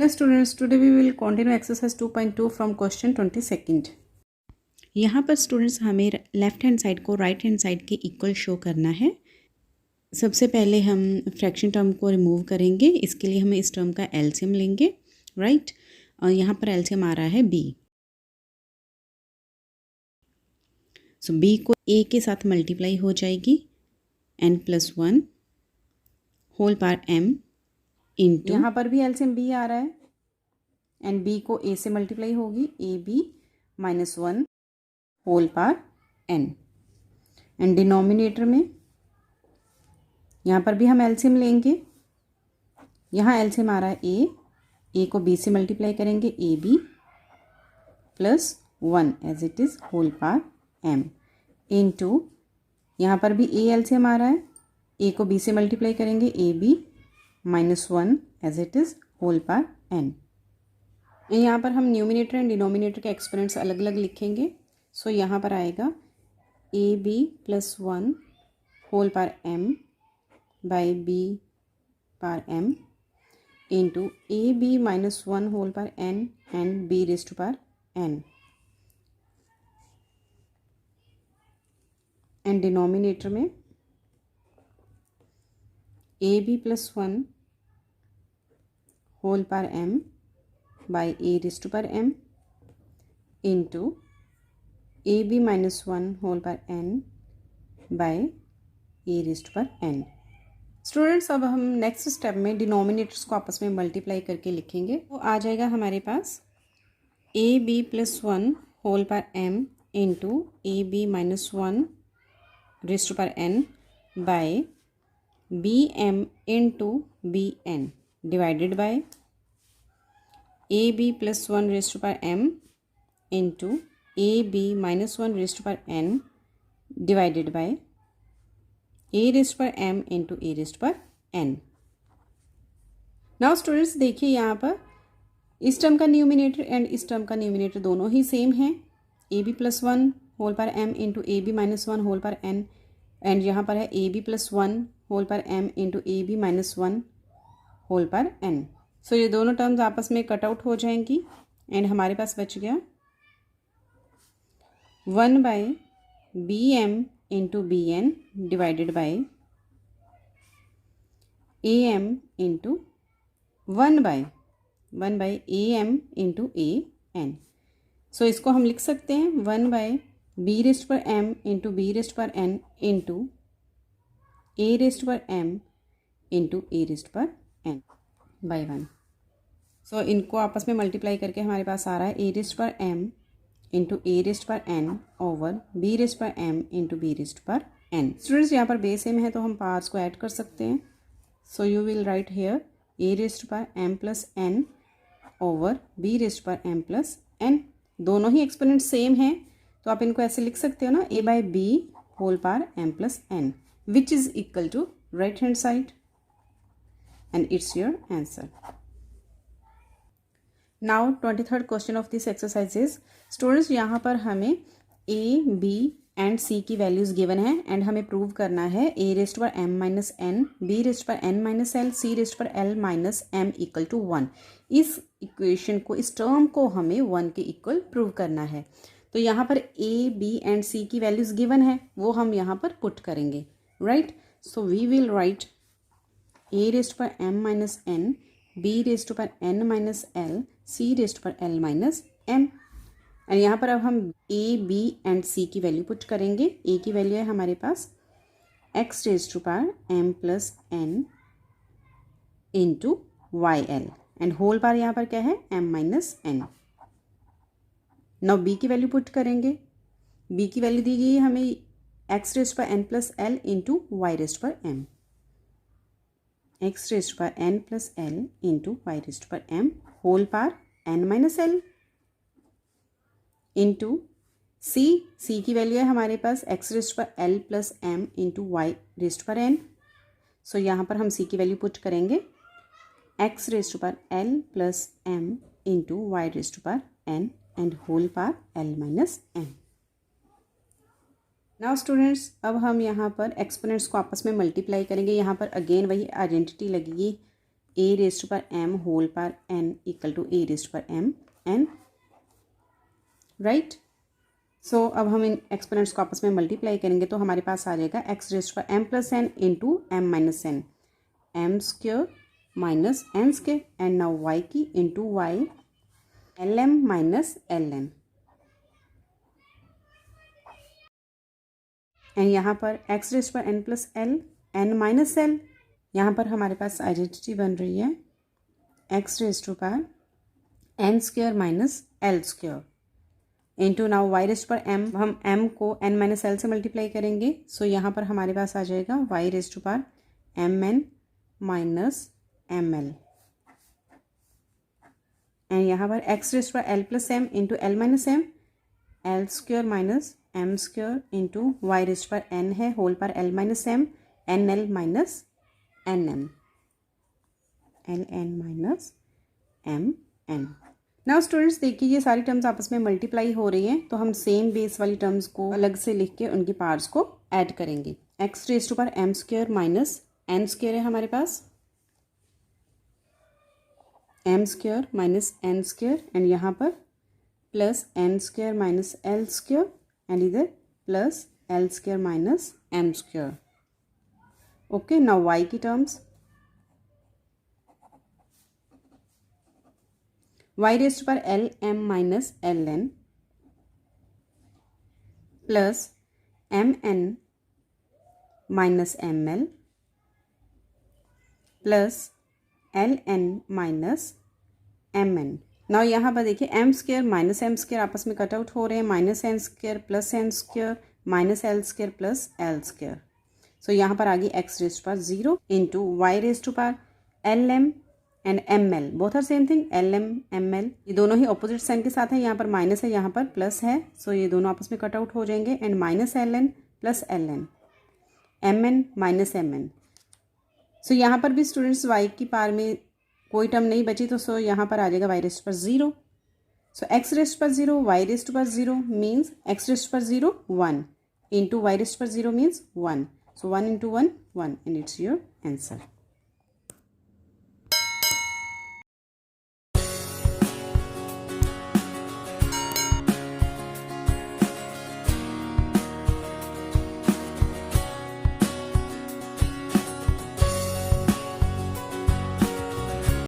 Hello students, today we will continue exercise 2.2 from question 22. यहाँ पर students हमें left hand side को right hand side के equal show करना है। सबसे पहले हम फ्रैक्शन टर्म को रिमूव करेंगे। इसके लिए हम इस टर्म का एलसीएम लेंगे, राइट। और यहाँ पर एलसीएम आ रहा है b। सो b को a के साथ मल्टीप्लाई हो जाएगी n+1 whole power m into, यहाँ पर भी एलसीएम b आ रहा है एंड b को a से मल्टीप्लाई होगी ab-1 whole power n। And denominator में यहाँ पर भी हम एलसीएम लेंगे। यहाँ एलसीएम आ रहा है a को b से मल्टीप्लाई करेंगे ab+1 as it is whole power m into, यहाँ पर भी a एलसीएम आ रहा है, a को b से मल्टीप्लाई करेंगे ab-1 as it is whole power n। यहाँ पर हम न्यूमिनेटर एंड डिनोमिनेटर के एक्सपोनेंट्स अलग अलग लिखेंगे। सो यहाँ पर आएगा ab+1 whole power m by b power m into ab-1 whole power n and b raise to power n। And denominator में ab+1 whole power m by a raise to power m into ab-1 whole power n by a raise to power n। Students, अब हम next step में denominators को आपस में multiply करके लिखेंगे। तो आ जाएगा हमारे पास ab+1 whole power m into ab-1 raise to power n by bm into bn divided by ab+1 raise to power m into ab-1 raise to power n divided by a raise to power m into a raise to power n। Now students देखिए, यहाँ पर इस term का numerator and इस term का numerator दोनों ही same है, ab+1 whole power m into ab-1 whole power n and यहाँ पर है ab+1 whole power m into ab-1 whole power n। So ये दोनों टर्म्स आपस में कट आउट हो जाएंगी एंड हमारे पास बच गया 1 by bm into bn divided by am into 1 by am into an। So इसको हम लिख सकते हैं 1 by b raise to power m into b raise to power n into a raise to power m into a raise to power n by 1। So इनको आपस में multiply करके हमारे पास आ रहा है a raise to power m into a raise to power n over b raise to power m into b raise to power n। Students, यहाँ पर बेस m है तो हम पावर्स को ऐड कर सकते हैं। So you will write here a raise to power m plus n over b raise to power m plus n। दोनों ही एक्सपोनेंट सेम हैं तो आप इनको ऐसे लिख सकते हो ना, a by b whole power m plus n which is equal to right hand side and it's your answer. Now 23rd question of this exercise is, students यहाँ पर हमें a b एंड c की values given है and हमें prove करना है a raise to power m minus n, b raise to power n minus l, c raise to power l minus m equal to 1। इस equation को, इस term को हमें 1 के इक्वल प्रूव करना है। तो यहाँ पर a b एंड c की वैल्यूज़ गिवन है, वो हम यहाँ पर पुट करेंगे, right. So we will write a raise to power m minus n, b raise to power n minus l, c raise to power l minus m। And यहाँ पर अब हम a b एंड c की value put करेंगे। a की value है हमारे पास x raise to power m plus n into y L and whole power यहाँ पर क्या है m minus n। Now b की वैल्यू पुट करेंगे। b की वैल्यू दी गई है हमें x raise to power n plus l into y raise to power m, x raise to power n plus l into y raise to power m whole power n minus l into c की value है हमारे पास x raise to power l plus m into y raise to power n। So यहाँ पर हम c की value put करेंगे x raise to power l plus m into y raise to power n and whole power l minus m। Now students, अब हम यहाँ पर exponents को आपस में मल्टीप्लाई करेंगे। यहाँ पर अगेन वही आइडेंटिटी लगेगी ए रेस्ट पर m whole power n equal to a raised पर एम एन, राइट। सो अब हम इन एक्सपोनेंट्स को आपस में मल्टीप्लाई करेंगे तो हमारे पास आ जाएगा एक्स रेस्ट पर m plus n into m minus n, m square minus n square, and now y की into y l m minus l n, and यहाँ पर एक्स रेस्ट पर n plus l n minus l, यहाँ पर हमारे पास identity बन रही है एक्स रेस्ट पर n square minus l square into now y raised पर एम, हम एम को एन माइनस एल से मल्टीप्लाई करेंगे। सो यहाँ पर हमारे पास आ जाएगा वाई रेस्ट पर m n minus m l, and यहाँ पर एक्स रेस्ट पर l plus m into l minus m, l square minus m square into y raised पर एन है whole power l minus m, n l minus n m, l n minus m n. Now students देखिए ये सारी terms आपस में multiply हो रही हैं, तो हम सेम बेस वाली टर्म्स को अलग से लिख के उनकी पार्ट्स को ऐड करेंगे। X raise to power m square minus n square है हमारे पास, m square minus n square, and यहाँ पर plus n square minus l square, and इधर plus l square minus m square. Okay, now y की terms, y raised पर l m minus l n plus m n minus m l plus l n minus m n. Now यहाँ पर देखिए m square minus m square आपस में cut out हो रहे हैं, minus n square plus n square minus l square plus l square. So यहाँ पर आ गई एक्स रेस्ट पर 0 इंटू वाई रेस्ट टू पर l m and m l, both are same thing, l m m l ये दोनों ही opposite sign के साथ है, यहाँ पर माइनस है यहाँ पर प्लस है, सो ये दोनों आपस में कट आउट हो जाएंगे, and minus l n plus l n, m n minus m n. So यहाँ पर भी स्टूडेंट्स वाई की पार में कोई टर्म नहीं बची, तो सो यहाँ पर आ जाएगा वाई रेस्ट पर 0। सो एक्स रेस्ट पर 0 वाई रेस्ट पर 0 मीन्स एक्स रेस्ट पर 0 1 इंटू वाई रेस्ट पर 0 means 1, so 1 into 1 1, and it's your answer.